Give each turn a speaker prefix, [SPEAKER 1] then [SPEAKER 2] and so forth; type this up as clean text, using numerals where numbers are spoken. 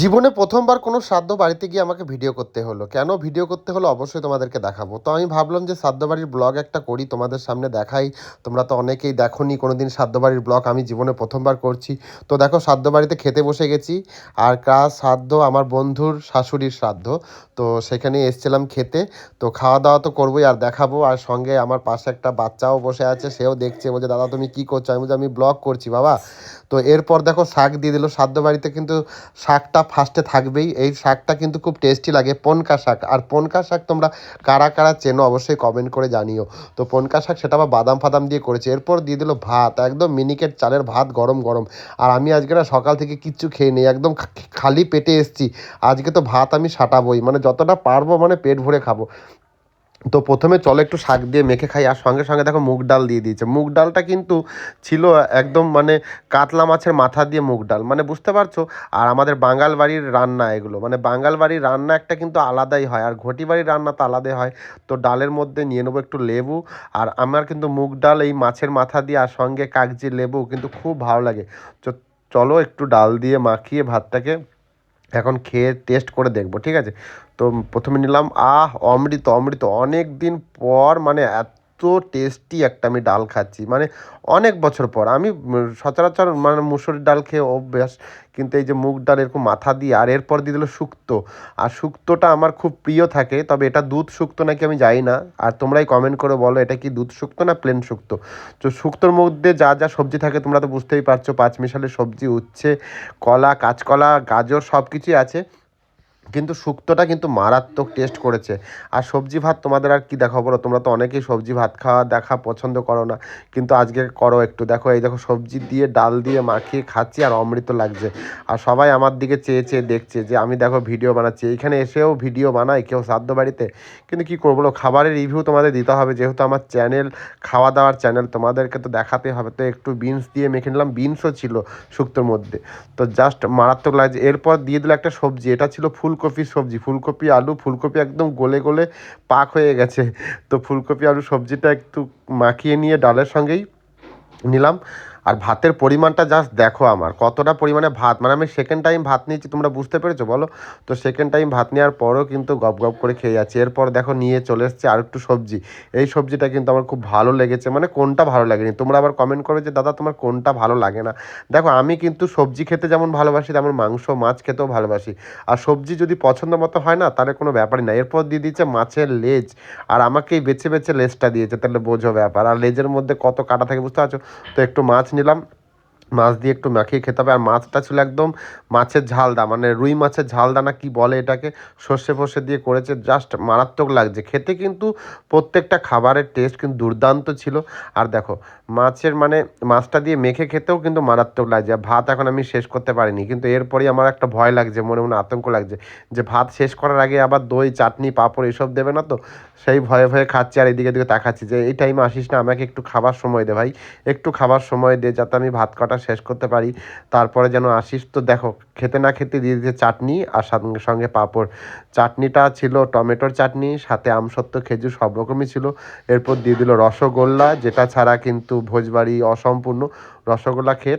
[SPEAKER 1] জীবনে প্রথমবার কোনো শ্রাদ্ধ বাড়িতে গিয়ে আমাকে ভিডিও করতে হলো। কেন ভিডিও করতে হলো অবশ্যই তোমাদেরকে দেখাবো। তো আমি ভাবলাম যে শ্রাদ্ধ বাড়ির ব্লগ একটা করি, তোমাদের সামনে দেখাই। তোমরা তো অনেকেই দেখোনি কোনোদিন শ্রাদ্ধ বাড়ির ব্লগ, আমি জীবনে প্রথমবার করছি। তো দেখো শ্রাদ্ধ বাড়িতে খেতে বসে গেছি। আর কার শ্রাদ্ধ? আমার বন্ধুর শাশুড়ির শ্রাদ্ধ। তো সেখানে এসছিলাম খেতে। তো খাওয়া দাওয়া তো করবোই আর দেখাবো। আর সঙ্গে আমার পাশে একটা বাচ্চাও বসে আছে, সেও দেখছে, বলছে দাদা তুমি কী করছো? আমি বলছি আমি ব্লগ করছি বাবা। তো এরপর দেখো শাক দিয়ে দিল। শ্রাদ্ধ বাড়িতে কিন্তু শাকটা ফার্স্টে থাকবেই। এই শাকটা কিন্তু খুব টেস্টি লাগে, পনকা শাক। আর পনকা শাক তোমরা কারা কারা চেনো অবশ্যই কমেন্ট করে জানিও। তো পনকা শাক সেটা আবার বাদাম ফাদাম দিয়ে করেছে। এরপর দিয়ে দিল ভাত, একদম মিনিকেট চালের ভাত, গরম গরম। আর আমি আজকে না সকাল থেকে কিচ্ছু খেয়ে নেই, একদম খালি পেটে এসছি। আজকে তো ভাত আমি সাঁটাবোই, মানে যতটা পারবো মানে পেট ভরে খাবো। তো প্রথমে চলো একটু শাক দিয়ে মেখে খাই। আর সঙ্গে সঙ্গে দেখো মুগ ডাল দিয়ে দিয়েছে। মুগ ডালটা কিন্তু ছিল একদম মানে কাতলা মাছের মাথা দিয়ে মুগ ডাল, মানে বুঝতে পারছো। আর আমাদের বাঙাল বাড়ির রান্না এগুলো, মানে বাঙাল বাড়ির রান্না একটা কিন্তু আলাদাই হয়, আর ঘটি বাড়ির রান্না তো আলাদাই হয়। তো ডালের মধ্যে নিয়ে নেবো একটু লেবু। আর আমার কিন্তু মুগ ডাল এই মাছের মাথা দিয়ে আর সঙ্গে কাগজি লেবু কিন্তু খুব ভালো লাগে। তো চলো একটু ডাল দিয়ে মাখিয়ে ভাতটাকে এখন খেয়ে টেস্ট করে দেখবো, ঠিক আছে। তো প্রথমে নিলাম, অমৃত অমৃত, অনেক দিন পর মানে এত টেস্টি একটা আমি ডাল খাচ্ছি, মানে অনেক বছর পর। আমি সচরাচর মানে মুসুরির ডাল খেয়ে অভ্যাস, কিন্তু এই যে মুগ ডাল এরকম মাথা দিয়ে, আর এরপর দিয়ে দিল শুক্তো। আর শুক্তোটা আমার খুব প্রিয় থাকে, তবে এটা দুধ শুক্তো নাকি আমি জানি না। আর তোমরাই কমেন্ট করে বলো এটা কি দুধ শুক্তো না প্লেন শুক্তো। তো শুক্তোর মধ্যে যা যা সবজি থাকে তোমরা তো বুঝতেই পারছো, পাঁচমিশালি সবজি, উচ্ছে, কলা, কাঁচকলা, গাজর সব কিছুই আছে। কিন্তু শুক্তোটা কিন্তু মারাত্মক টেস্ট করেছে। আর সবজি ভাত তোমাদের আর কি দেখাবো বলো, তোমরা তো অনেকেই সবজি ভাত খাওয়া দেখা পছন্দ করো না, কিন্তু আজকে করো একটু। দেখো এই দেখো সবজি দিয়ে ডাল দিয়ে মাখিয়ে খাচ্ছি আর অমৃত লাগছে। আর সবাই আমার দিকে চেয়ে চেয়ে দেখছে যে আমি দেখো ভিডিও বানাচ্ছি, এইখানে এসেও ভিডিও বানাই কেউ শ্রাদ্ধ বাড়িতে। কিন্তু কী করবো বলো, খাবারের রিভিউ তোমাদের দিতে হবে, যেহেতু আমার চ্যানেল খাওয়া দাওয়ার চ্যানেল, তোমাদেরকে তো দেখাতে হবে। তো একটু বিনস দিয়ে মেখে নিলাম, বিনসও ছিল শুক্তোর মধ্যে। তো জাস্ট মারাত্মক লাগছে। এরপর দিয়ে দিল একটা সবজি, এটা ছিল ফুলকপির সবজি, ফুলকপি আলু, ফুলকপি একদম গলে গলে পাক হয়ে গেছে। তো ফুলকপি আলু সবজিটা একটু মাখিয়ে নিয়ে ডালের সঙ্গেই নিলাম। আর ভাতের পরিমাণটা জাস্ট দেখো আমার কতটা পরিমাণে ভাত, মানে আমি সেকেন্ড টাইম ভাত নিয়েছি, তোমরা বুঝতে পেরেছো বলো। তো সেকেন্ড টাইম ভাত নেওয়ার পরও কিন্তু গপ গপ করে খেয়ে যাচ্ছি। এরপর দেখো নিয়ে চলে এসছে আর একটু সবজি। এই সবজিটা কিন্তু আমার খুব ভালো লেগেছে, মানে কোনটা ভালো লাগেনি তোমরা আবার কমেন্ট করো যে দাদা তোমার কোনটা ভালো লাগে না। দেখো আমি কিন্তু সবজি খেতে যেমন ভালোবাসি তেমন মাংস মাছ খেতেও ভালোবাসি। আর সবজি যদি পছন্দ মতো হয় না তাহলে কোনো ব্যাপারই না। এরপর দিয়ে দিচ্ছে মাছের লেজ। আর আমাকেই বেছে বেছে লেজটা দিয়েছে, তাহলে বোঝো ব্যাপার। আর লেজের মধ্যে কত কাটা থাকে বুঝতে পারছো। তো একটু মাছ নিলাম, মাছ দিয়ে একটু মাখিয়ে খেতে হবে। আর মাছটা ছিল একদম মাছের ঝালদা, মানে রুই মাছের ঝালদা না কি বলে এটাকে, সর্ষে ফর্ষে দিয়ে করেছে, জাস্ট মারাত্মক লাগছে খেতে। কিন্তু প্রত্যেকটা খাবারের টেস্ট কিন্তু দুর্দান্ত ছিল। আর দেখো মাছের মানে মাছটা দিয়ে মেখে খেতেও কিন্তু মারাত্মক লাগছে। আর ভাত এখন আমি শেষ করতে পারিনি, কিন্তু এরপরই আমার একটা ভয় লাগছে, মনে মনে আতঙ্ক লাগছে যে ভাত শেষ করার আগে আবার দই চাটনি পাঁপড় এসব দেবে না তো। সেই ভয়ে ভয়ে খাচ্ছি আর এদিকে দিকে তাকাচ্ছি যে এই টাইমে আসিস না, আমাকে একটু খাবার সময় দে ভাই, একটু খাবার সময় দে যাতে আমি ভাত কটা শেষ করতে পারি, তারপরে যেন আসিস। তো দেখো খেতে না খেতে দিয়ে দিয়েছে চাটনি আর সঙ্গে সঙ্গে পাঁপড়। চাটনিটা ছিল টমেটোর চাটনি, সাথে আমসত্ত্ব খেজুর সব রকমই ছিল। এরপর দিয়ে দিল রসগোল্লা, যেটা ছাড়া কিন্তু ভোজবাড়ি অসম্পূর্ণ। রসগোল্লা খেয়ে